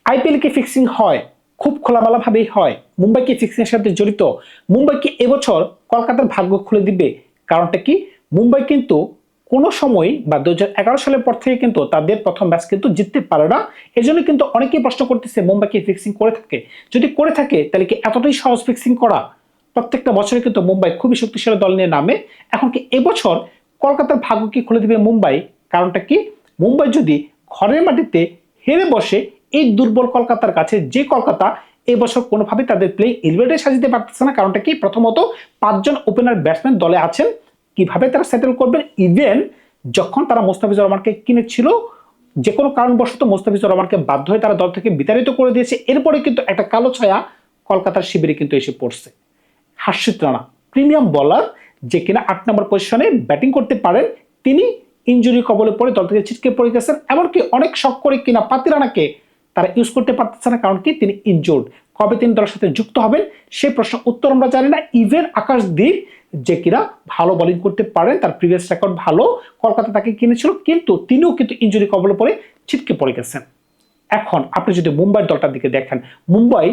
IPL কি fixing হয়? খুব খোলামেলাভাবেই হয়। মুম্বাই কি ফিক্সিং এর সাথে জড়িত? মুম্বাই কি এবছর কলকাতার ভাগ্য খুলে দিবে? কারণটা কি? মুম্বাই কিন্তু কোনো সময় বা 2011 সালের পর থেকে কিন্তু তাদের প্রথম ম্যাচ কিন্তু জিততে পারে না। এজন্য কিন্তু অনেকেই প্রশ্ন করতেছে মুম্বাই কি ফিক্সিং করে থাকে? যদি করে থাকে তাহলে কি এতটাই সহজ ফিক্সিং করা? প্রত্যেকটা বছরে কিন্তু মুম্বাই খুবই শক্তিশালী দল নিয়ে নামে। এখন কি এবছর কলকাতার ভাগ্য কি খুলে দিবে মুম্বাই? কারণটা কি? মুম্বাই যদি ঘরের মাটিতে হেরে বসে এই দুর্বল কলকাতার কাছে, যে কলকাতা এবছর কোনোভাবে তাদের প্লেইং ইলেভেনে সাজাতে পারতেছে না। কারণটা কি? প্রথমত 5 জন ওপেনার ব্যাটসম্যান দলে আছেন, কিভাবে তারা সেটেল করবেন? ইভেন যখন তারা মোস্তাফিজুর রহমানকে কিনেছিল, যে কোনো কারণবশত মোস্তাফিজুর রহমানকে বাধ্য হয়ে তারা দল থেকে বিতাড়িত করে দিয়েছে। এরপরে কিন্তু একটা কালো ছায়া কলকাতার শিবিরে কিন্তু এসে পড়ছে। হার্ষিত রানা প্রিমিয়াম বোলার, যে কিনা 8 নম্বর পজিশনে ব্যাটিং করতে পারেন, তিনি ইনজুরি কবলে পড়ে দল থেকে ছিটকে পড়ে গেছেন। এমনকি অনেক শখ করে কিনা পাতি রানাকে তারা ইউজ করতে পারতেছে না, কারণ কি? তিনি ইনজুর্ড। কবে তিনি দলের সাথে যুক্ত হবেন সেই প্রশ্ন উত্তর আমরা জানি না। ইভেন আকাশদীপ, যে কিনা ভালো বোলিং করতে পারেন, তার প্রিভিয়াস রেকর্ড ভালো, কলকাতা তাকে কিনেছিল, কিন্তু তিনিও কিন্তু ইনজুরি কবলে পড়ে ছিটকে পড়ে গেছেন। এখন আপনি যদি মুম্বাই দলটার দিকে দেখেন, মুম্বাই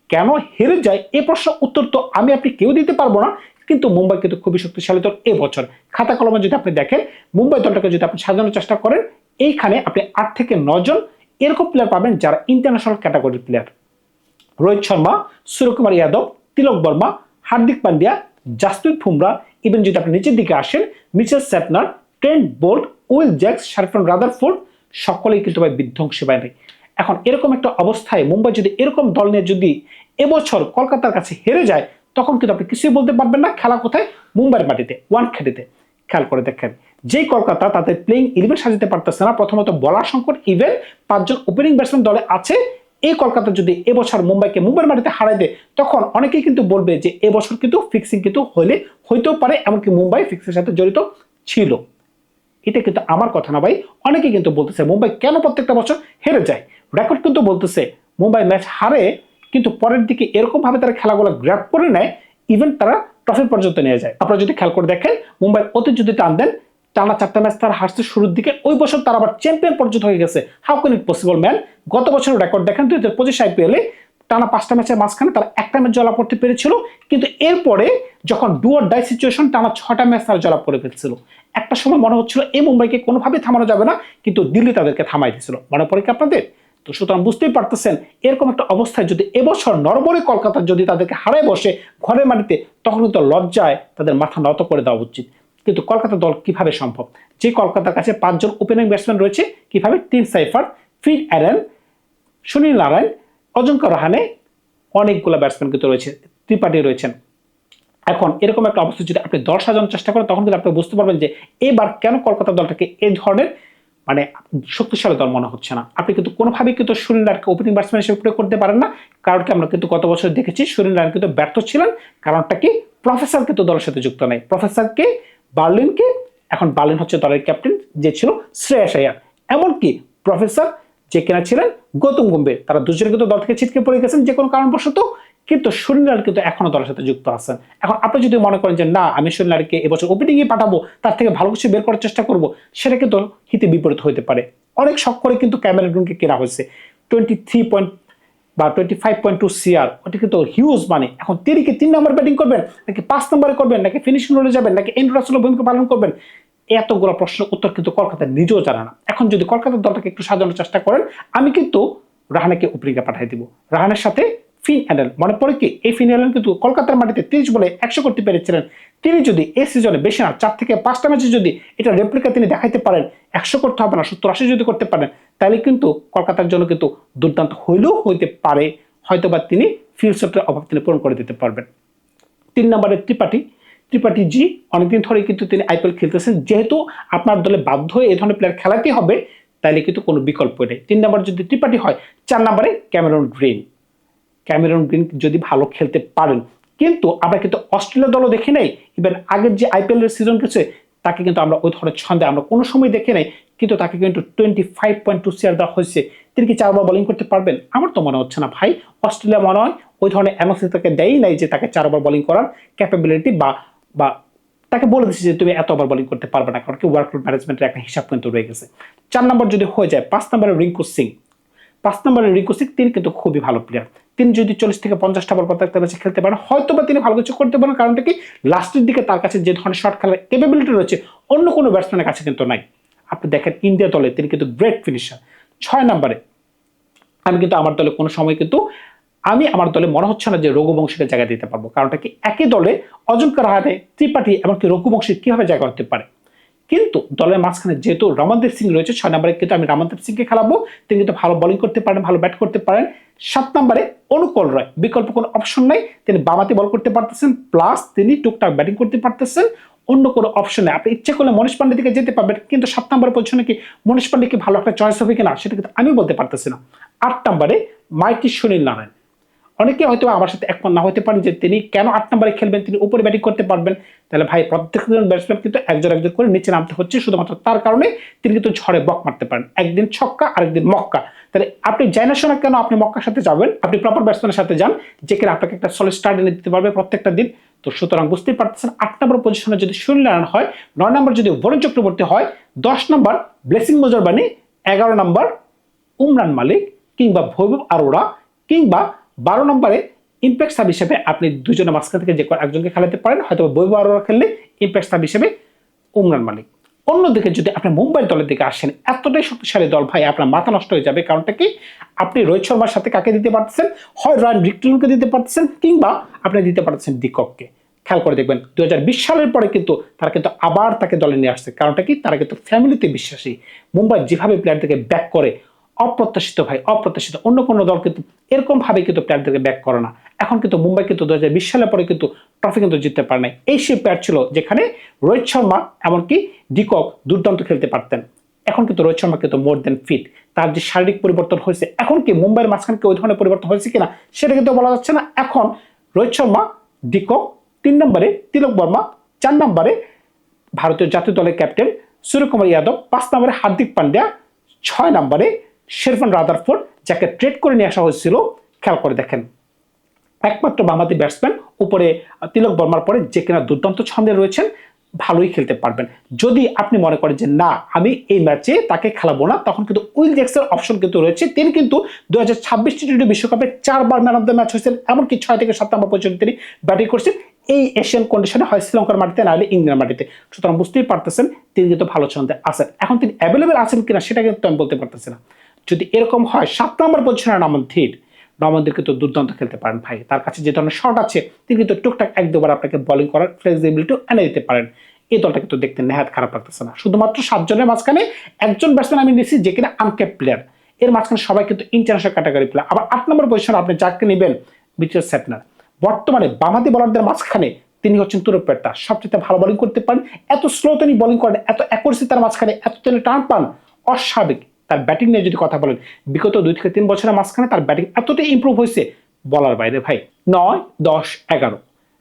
কেন হেরে যায় এ প্রশ্ন উত্তর তো আমি আপনি কেউ দিতে পারবো না, কিন্তু মুম্বাই কিন্তু খুবই শক্তিশালী দল এবছর। খাতা কলমে যদি আপনি দেখেন, মুম্বাই দলটাকে যদি আপনি সাজানোর চেষ্টা করেন, এইখানে আপনি 8 থেকে 9 জন এরকম প্লেয়ার পাবেন যারা ইন্টারন্যাশনাল ক্যাটাগরির প্লেয়ার। রোহিত শর্মা, সূর্যকুমার যাদব, তিলক বর্মা, হার্দিক পান্ডিয়া, জাসপ্রীত বুমরা, ইভেন যদি আপনি নিচের দিকে আসেন, Mitchell Santner, Trent Boult, Will Jacks, শার্লটন রাদারফোর্ড, সকলেই কিন্তু ভাই বিধ্বংসী বাহিনী। এখন এরকম একটা অবস্থায় মুম্বাই যদি এরকম দল নিয়ে যদি এবছর কলকাতার কাছে হেরে যায়, তখন কিন্তু আপনি কিছুই বলতে পারবেন না। খেলা কোথায়? মুম্বাইয়ের মাটিতে, ওয়ানখেড়েতে। খেয়াল করে দেখেন, যেই কলকাতা তাদের প্লেইং ইলেভেন সাজাতে পারতেছে না, প্রথমত বলার সংকট, ইভেন 5 জন ওপেনিং ব্যাটসম্যান দলে আছে, এই কলকাতা যদি এবছর মুম্বাইকে মুম্বাইয়ের মাটিতে হারাই দেয়, তখন অনেকেই কিন্তু বলবে যে এবছর কিন্তু ফিক্সিং কিন্তু হইতেও পারে, এমনকি মুম্বাই ফিক্সিংয়ের সাথে জড়িত ছিল। এটা কিন্তু আমার কথা না ভাই, অনেকে কিন্তু বলতেছে মুম্বাই কেন প্রত্যেকটা বছর হেরে যায়। রেকর্ড কিন্তু বলতেছে মুম্বাই ম্যাচ হারে, কিন্তু পরের দিকে এরকম ভাবে তারা খেলাগুলো গ্র্যাব করে নেয়, ইভেন তারা ট্রফি পর্যন্ত নিয়ে যায়। আপনারা যদি খেয়াল করে দেখেন, মুম্বাই অতীত যদি টান দেন, টানা 4টা ম্যাচ তারা হারছে শুরুর দিকে, ওই বছর তারা আবার চ্যাম্পিয়ন পর্যন্ত হয়ে গেছে। How can it possible man? গত বছরের রেকর্ড দেখেন, 2025 আইপিএলে টানা 5টা ম্যাচের মাঝখানে তারা একটা ম্যাচ জয়লাভ করতে পেরেছিল, কিন্তু এরপরে যখন ডু অর ডাই সিচুয়েশন, টানা 6টা ম্যাচ তারা জয়লাভ করে ফেলছিল। একটা সময় মনে হচ্ছিল এই মুম্বাইকে কোনোভাবেই থামানো যাবে না, কিন্তু দিল্লি তাদেরকে থামাই দিয়েছিল। মনে পড়ে কি আপনাদের? তো সুতরাং বুঝতেই পারতেছেন, এরকম একটা অবস্থায় যদি এবছর নরবরে কলকাতা যদি তাদেরকে হারায় বসে ঘরের মাটিতে, তখন কিন্তু লজ্জায় তাদের মাথা নত করে দেওয়া উচিত। কিন্তু কলকাতা দল কিভাবে সম্ভব? যে কলকাতার কাছে 5 জন ওপেনিং ব্যাটসম্যান রয়েছে, কিভাবে? টিম সাইফার, ফিন অ্যারেন, সুনীল নারায়ণ, অজঙ্কা রাহানে, অনেকগুলো ব্যাটসম্যান কিন্তু রয়েছে, ত্রিপাঠী রয়েছেন। এখন এরকম একটা অবস্থা যদি আপনি দল সাজানোর চেষ্টা করেন, তখন কিন্তু আপনি বুঝতে পারবেন যে এবার কেন কলকাতা দলটাকে এই ধরনের মানে শক্তিশালী দল মনে হচ্ছে না। আপনি কিন্তু কোনোভাবেই কিন্তু সুনীল নারায়ণকে ওপেনিং ব্যাটসম্যান হিসেবে প্রয়োগ করতে পারেন না, কারণ কি? আমরা কিন্তু গত বছর দেখেছি সুনীল নারায়ণ কিন্তু ব্যর্থ ছিলেন। কারণটা কি? প্রফেসর কিন্তু দলের সাথে যুক্ত নাই। প্রফেসরকে, বার্লিনকে, এখন বার্লিন হচ্ছে দলের ক্যাপ্টেন, যে ছিল শ্রেয়াস আয়ার, এমনকি প্রফেসর যে কিনা ছিলেন গৌতম গম্ভীর, তারা দুজনে কিন্তু দল থেকে ছিটকে পড়ে গেছেন যে কোনো কারণবশত, কিন্তু সুনীল নারায়ণ কিন্তু এখনো দলের সাথে যুক্ত আছেন। এখন আপনি যদি মনে করেন যে না, আমি সুনীল নারায়ণকে এবছর ওপেনিং এ পাঠাবো, তার থেকে ভালো কিছু বের করার চেষ্টা করব, সেটা কিন্তু হিতে বিপরীত হতে পারে। অনেক শখ করে কিন্তু ক্যামেরন গ্রিনকে কেনা হয়েছে 23 পয়েন্ট বা 25.2 CR, ওটা কিন্তু হিউজ মানে। এখন তিনি কি 3 নম্বর ব্যাটিং করবেন, নাকি 5 নম্বরে করবেন, নাকি ফিনিশিং রোলে যাবেন, নাকি এন্ড রাসেলের ভূমিকা পালন করবেন? এতগুলো প্রশ্নের উত্তর কিন্তু কলকাতা নিজেও জানে না। এখন যদি কলকাতার দলটাকে একটু সাজানোর চেষ্টা করেন, আমি কিন্তু রাহানেকে ওপেনিংয়ে পাঠিয়ে দিব। রাহানের সাথে ফিন অ্যালেন, মনে পড়ে কি? এই ফিন অ্যালেন কিন্তু কলকাতার মাটিতে 30 বলে 100 করতে পেরেছিলেন। তিনি যদি এই সিজনে বেশি না 4 থেকে 5টা ম্যাচে যদি এটা রেপ্লিকা তিনি দেখাইতে পারেন, 100 করতে হবে না, 70-80 যদি করতে পারেন, তাহলে কিন্তু কলকাতার জন্য কিন্তু দুর্দান্ত হইলেও হইতে পারে। হয়তোবা তিনি ফিলসফটের অভাব তিনি পূরণ করে দিতে পারবেন। 3 নম্বরে ত্রিপাঠী জি, অনেকদিন ধরে কিন্তু তিনি আইপিএল খেলতেছেন। যেহেতু আপনার দলে বাধ্য হয়ে এই ধরনের প্লেয়ার খেলাতে হবে, তাইলে কিন্তু কোনো বিকল্প নেই। 3 নম্বর যদি ত্রিপাঠী হয়, 4 নম্বরে ক্যামেরন গ্রিন। ক্যামেরন গ্রিন যদি ভালো খেলতে পারেন, কিন্তু আমরা কিন্তু অস্ট্রেলিয়া দলও দেখি নাই, ইভেন আগের যে আইপিএল এর সিজন গেছে, তাকে কিন্তু আমরা ওই ধরনের ছন্দে আমরা কোনো সময় দেখি নাই, কিন্তু তাকে কিন্তু 25.2 CR দেওয়া হয়েছে। তিনি কি 4 ওভার বোলিং করতে পারবেন? আমার তো মনে হচ্ছে না ভাই। অস্ট্রেলিয়া মনে হয় ওই ধরনের এনওসি তাকে দেয়ই নাই যে তাকে 4 ওভার বোলিং করার ক্যাপাবিলিটি, বা তাকে বলে দিচ্ছে যে তুমি এত ওভার বোলিং করতে পারবে না, কারণ কি ওয়ার্কলোড ম্যানেজমেন্টের একটা হিসাব কিন্তু রয়ে গেছে। 4 নম্বর যদি হয়ে যায়, 5 নম্বরে রিঙ্কু সিং, 5 নম্বরে রিঙ্কু সিং, তিনি কিন্তু খুবই ভালো প্লেয়ার। তিনি যদি 40 থেকে 50টা বল প্রত্যেকটা ম্যাচে খেলতে পারেন, হয়তো বা তিনি ভালো কিছু করতে পারেন। কারণটা কি, লাস্টের দিকে তার কাছে যে ধরনের শট খেলার ক্যাপাবিলিটি রয়েছে অন্য কোনো ব্যাটসম্যানের কাছে কিন্তু নাই। আপনি দেখেন ইন্ডিয়া দলে তিনি কিন্তু গ্রেট ফিনিশার। 6 নম্বরে আমি কিন্তু আমার দলে কোনো সময় কিন্তু আমার দলে মনে হচ্ছে না যে রঘুবংশীকে জায়গা দিতে পারবো। কারণটা কি, একই দলে অজন্তা রাহানে, ত্রিপাঠী এমনকি রঘুবংশী কিভাবে জায়গা হতে পারে। কিন্তু দলের মাঝখানে যেহেতু রমনদীপ সিং রয়েছে, 6 নম্বরে কিন্তু আমি রমনদীপ সিংকে খেলাবো। তিনি কিন্তু ভালো বোলিং করতে পারেন, ভালো ব্যাট করতে পারেন। 7 নম্বরে অনুকূল রয়, বিকল্প কোনো অপশন নাই, তিনি বামাতে বল করতে পারতেছেন, প্লাস তিনি টুকটাক ব্যাটিং করতে পারতেছেন। অন্য কোনো অপশন নেই। আপনি ইচ্ছে করলে মনীষ পান্ডে দিকে যেতে পারবেন, কিন্তু 7 নম্বর পজিশনে কি মনীষ পান্ডে কি ভালো একটা চয়েস হবে কিনা সেটা কিন্তু আমি বলতে পারতেছি না। 8 নম্বরে মাইটি সুনীল নারায়ণ। অনেকে হয়তো আমার সাথে একমত না হতে পারেন যে তিনি কেন 8 নম্বরে খেলবেন, তিনি উপরে ব্যাটিং করতে পারবেন। তাহলে ভাই, প্রত্যেকজন ব্যাটসম্যান কিন্তু একজন করে নিচে নামতে হচ্ছে শুধুমাত্র তার কারণে তিনি কিন্তু ঝড়ে বক মারতে পারেন, একদিন ছক্কা আরেকদিন মক্কা। তাহলে আপনি যাই না শোনা কেন আপনি মক্কার সাথে যাবেন, আপনি প্রপার ব্যাটসম্যানের সাথে যান, যে কিনা আপনাকে একটা সলিড স্টার্ট এনে দিতে পারবে প্রত্যেকটা দিন। তো সুতরাং বুঝতেই পারতেছেন 8 নম্বর পজিশনে যদি সুনীল নারায়ণ হয়, 9 নম্বর যদি বরুণ চক্রবর্তী হয়, 10 নম্বর ব্লেসিং মুজরবানি, 11 নম্বর উমরান মালিক কিংবা ভৈবব আরোরা, কিংবা 12 নম্বরে ইম্প্যাক্ট সাব হিসেবে আপনি দুজনের মাঝখান থেকে যে একজনকে খেলাতে পারেন, হয়তো বৈভব আরোরা খেললে ইম্প্যাক্ট সাব হিসেবে উমরান মালিক। অন্যদিকে যদি আপনি মুম্বাই দলের দিকে আসেন, এতটাই শক্তিশালী দল ভাই, আপনার মাথা নষ্ট হয়ে যাবে। কারণটা কি, আপনি রোহিত শর্মার সাথে কাকে দিতে পারতেছেন, হয় রায়ান রিকলিনকে দিতে পারতেছেন, কিংবা আপনি দিতে পারতেছেন ডিকককে। খেয়াল করে দেখবেন 2020 সালের পরে কিন্তু তারা কিন্তু আবার তাকে দলে নিয়ে আসছে। কারণটা কি, তারা কিন্তু ফ্যামিলিতে বিশ্বাসী। মুম্বাই যেভাবে প্লেয়ারদেরকে ব্যাক করে, অপ্রত্যাশিত ভাই, অপ্রত্যাশিত। অন্য কোনো দল কিন্তু এরকম ভাবে কিন্তু প্লেয়ারদেরকে ব্যাক করে না। এখন কিন্তু মুম্বাই কিন্তু 2020 সালের পরে কিন্তু ট্রফি কিন্তু জিততে পারে নাই। এই সেই প্লেয়ার ছিল যেখানে রোহিত শর্মা এমনকি ডিকক দুর্দান্ত খেলতে পারতেন। এখন কিন্তু রোহিত শর্মা কিন্তু মোর দেন ফিট। তার যে শারীরিক পরিবর্তন হয়েছে, এখন কি মুম্বাইয়ের মাঝখানে কি ওই ধরনের পরিবর্তন হয়েছে কিনা সেটা কিন্তু বলা যাচ্ছে না। এখন রোহিত শর্মা, ডিকক, 3 নম্বরে তিলক বর্মা, 4 নম্বরে ভারতীয় জাতীয় দলের ক্যাপ্টেন সূর্যকুমার যাদব, 5 নম্বরে হার্দিক পান্ডিয়া, 6 নম্বরে শেরফান রাদারফোর্ড, যাকে ট্রেড করে নিয়ে আসা হয়েছিল। খেয়াল করে দেখেন, একমাত্র বাংলাদেশি ব্যাটসম্যান উপরে তিলক বর্মার পরে যে কিনা দুর্দান্ত ছন্দে রয়েছেন, ভালোই খেলতে পারবেন। যদি আপনি মনে করেন যে না, আমি এই ম্যাচে তাকে খেলাবো না, তখন কিন্তু উইল জ্যাকসের অপশন কিন্তু রয়েছে। তিনি কিন্তু 2026 টি20 বিশ্বকাপে 4 বার ম্যান অফ দ্য ম্যাচ হয়েছেন, এমনকি 6 থেকে 7 নম্বর পর্যন্ত তিনি ব্যাটিং করছেন এই এশিয়ান কন্ডিশনে, হয় শ্রীলঙ্কার মাটিতে নাহলে ইংল্যান্ডের মাটিতে। সুতরাং বুঝতেই পারতেছেন তিনি কিন্তু ভালো ছন্দে আছেন। এখন তিনি অ্যাভেলেবেল আছেন কিনা সেটা কিন্তু আমি বলতে পারতেছি না। যদি এরকম হয়, 7 নম্বর পজিশনে নমনদীপ কিন্তু দুর্দান্ত খেলতে পারেন ভাই। তার কাছে যে ধরনের শট আছে, তিনি কিন্তু টুকটাক 1-2 বার আপনাকে বোলিং করার ফ্লেক্সিবিলিটি এনে দিতে পারেন। এই দলটা কিন্তু দেখতে নেহাত খারাপ লাগতেছে না। শুধুমাত্র 7 জনের মাঝখানে একজন ব্যাটসম্যান আমি নিচ্ছি যে কিনা আনক্যাপ প্লেয়ার, এর মাঝখানে সবাই কিন্তু ইন্টারন্যাশনাল ক্যাটাগরি প্লেয়ার। আবার 8 নম্বর পজিশনে আপনি যাকে নেবেন, মিচেল স্যাটনার। বর্তমানে বামহাতি বোলারদের মাঝখানে তিনি হচ্ছেন তুরুপেটা, সবচেয়ে ভালো বোলিং করতে পারেন। এত স্লো তিনি বোলিং করেন, এত অ্যাকুরেসি তার মাঝখানে, এত তিনি টার্ন পান, অস্বাভাবিক। তার ব্যাটিং নিয়ে যদি কথা বলেন, বিগত 2 থেকে 3 বছরের মাঝখানে তার ব্যাটিং এতটাই ইমপ্রুভ হয়েছে বলার বাইরে ভাই। 9, 10, 11,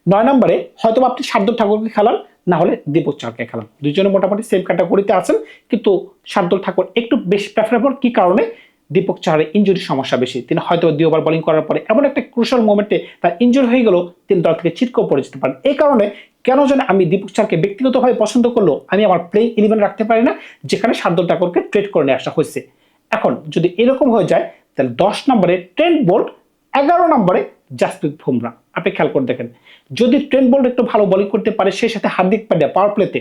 9 নম্বরে হয়তো আপনি শার্দুল ঠাকুরকে খেলান, না হলে দীপক চাহারকে খেলান। দুইজনে মোটামুটি সেম ক্যাটাগরিতে আছেন, কিন্তু শার্দুল ঠাকুর একটু বেশি প্রেফারেবল। কি কারণে? দীপক চাহারের ইনজুরির সমস্যা বেশি। তিনি হয়তো 2 ওভার বোলিং করার পরে এমন একটা ক্রুশাল মোমেন্টে তার ইনজুরি হয়ে গেল, তিনি দল থেকে ছিটকেও পড়ে যেতে পারেন। এই কারণে কেন জানে আমি দীপক চাহারকে ব্যক্তিগতভাবে পছন্দ করলেও আমি আমার প্লেইং 11 রাখতে পারি না, যেখানে শার্দুল ঠাকুরকে ট্রেড করে নিয়ে আসা হয়েছে। এখন যদি এরকম হয়ে যায়, তাহলে 10 নম্বরে ট্রেন্ট বোল্ট, 11 নম্বরে জাসপ্রীত বুমরা। আপনি খেয়াল করে দেখেন, যদি ট্রেন্ট বোল্ট একটু ভালো বোলিং করতে পারে, সেই সাথে হার্দিক পান্ডিয়া পাওয়ার প্লেতে,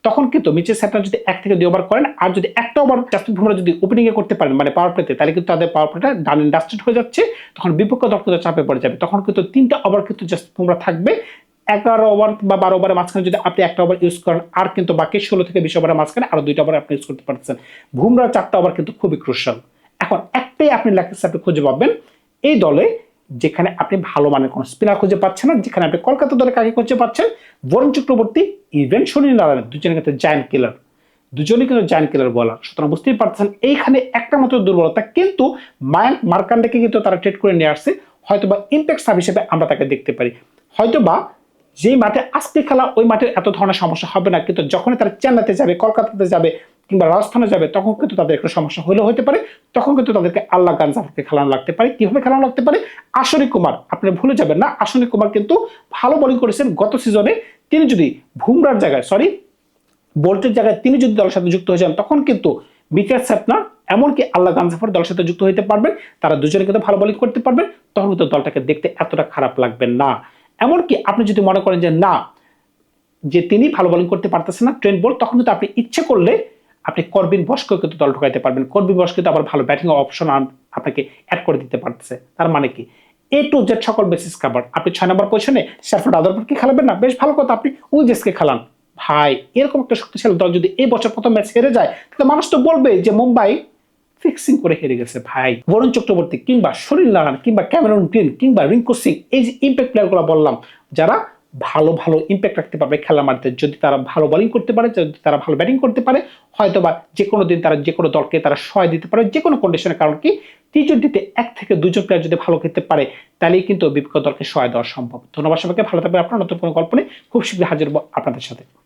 তখন কিন্তু মিচেল স্যাটনার যদি 1 থেকে 2 ওভার করেন, আর যদি একটা ওভার জাসপ্রীত বুমরা যদি ওপেনিং এ করতে পারেন, মানে পাওয়ার প্লেতে, তাহলে কিন্তু তাদের পাওয়ার প্লেটা ডান এন্ড ডাস্টেড হয়ে যাচ্ছে। তখন বিপক্ষ দল কিন্তু চাপে পড়ে যাবে। তখন কিন্তু 3টা ওভার কিন্তু জাসপ্রীত বুমরা থাকবে। 11 ওভার বা 12 ওভারের মাঝখানে যদি আপনি একটা ওভার ইউজ করেন, আর কিন্তু বাকি 16 থেকে 20 ওভারের মাঝখানে আরো 2টা ওভার আপনি ইউজ করতে পারছেন। বুমরার 4টা ওভার কিন্তু খুবই ক্রুশাল। এখন একটাই আপনি ল্যাকিংস আপনি খুঁজে পাবেন এই দলে, যেখানে আপনি ভালো মানের কোনো স্পিনার খুঁজে পাচ্ছেন না, যেখানে আপনি কলকাতা দলে কাকে খুঁজে পাচ্ছেন, বরুণ চক্রবর্তী, ইভেন সুনীল নারায়ণ, দুজনে কিন্তু জায়ান্ট কিলার, দুজনেই কিন্তু জায়ান্ট কিলার বলার। সুতরাং বুঝতেই পারছেন এইখানে একটা মাত্র দুর্বলতা, কিন্তু মায়াঙ্ক মার্কান্ডেকে কিন্তু তারা ট্রেড করে নিয়ে আসছে। হয়তোবা ইম্প্যাক্ট সাব হিসেবে আমরা তাকে দেখতে পারি। হয়তোবা যেই মাঠে আজকে খেলা ওই মাঠে এত ধরনের সমস্যা হবে না, কিন্তু যখনই তারা চেন্নাইতে যাবে, কলকাতাতে যাবে কিংবা রাজস্থানে যাবে, তখন কিন্তু তাদের একটা সমস্যা হলেও হতে পারে। তখন কিন্তু তাদেরকে আল্লাহ গানজাফরকে খেলানো লাগতে পারে। কিভাবে খেলানো লাগতে পারে? আশনী কুমার, আপনি ভুলে যাবেন না, আশনী কুমার কিন্তু ভালো বোলিং করেছেন গত সিজনে। তিনি যদি বুমরার জায়গায়, বোল্টের জায়গায় তিনি যদি দলের সাথে যুক্ত হয়ে যান, তখন কিন্তু মিচেল স্যাপনার এমনকি আল্লাহ গানজাফার দলের সাথে যুক্ত হতে পারবেন, তারা দুজনে কিন্তু ভালো বোলিং করতে পারবেন, তখন কিন্তু দলটাকে দেখতে এতটা খারাপ লাগবে না। এমনকি আপনি যদি মনে করেন যে না, যে তিনি ভালো বোলিং করতে পারতেছেন না ট্রেন্ট বোল্ট, তখন কিন্তু আপনি ইচ্ছে করলে আপনি করবিন বস্ককে কিন্তু দল ঢোকাইতে পারবেন। করবিন বস্ক কিন্তু আবার ভালো ব্যাটিং অপশন আপনাকে অ্যাড করে দিতে পারতেছে। তার মানে কি এ টু জেড সকল বেসিস কাভার। আপনি 6 নম্বর পজিশনে স্ট্যাফোর্ড আদারফোর্ডকে খেলাবেন না, বেশ ভালো কথা, আপনি উইজেসকে খেলান। ভাই এরকম একটা শক্তিশালী দল যদি এই বছর প্রথম ম্যাচ হেরে যায়, তাহলে মানুষ তো বলবে যে মুম্বাই ফিক্সিং করে হেরে গেছে। ভাই বরুণ চক্রবর্তী কিংবা সুনীল নারায়ণ কিংবা ক্যামেরন গ্রিন কিংবা রিঙ্কু সিং, এই যে ইম্প্যাক্ট প্লেয়ারগুলো বললাম, যারা ভালো ভালো ইম্প্যাক্ট রাখতে পারবে খেলার মাঠে, যদি তারা ভালো বোলিং করতে পারে, যদি তারা ভালো ব্যাটিং করতে পারে, হয়তো বা যে কোনো দিন তারা যে কোনো দলকে তারা সহায় দিতে পারে যে কোনো কন্ডিশনে। কারণ কি টি-20-তে 1 থেকে 2 জন প্লেয়ার যদি ভালো খেলতে পারে, তাহলেই কিন্তু বিপক্ষ দলকে সহায় দেওয়া সম্ভব। ধন্যবাদ সবাইকে, ভালো থাকবে। আপনার নতুন কোনো গল্প নেই, খুব শীঘ্রই হাজির হবো আপনাদের সাথে।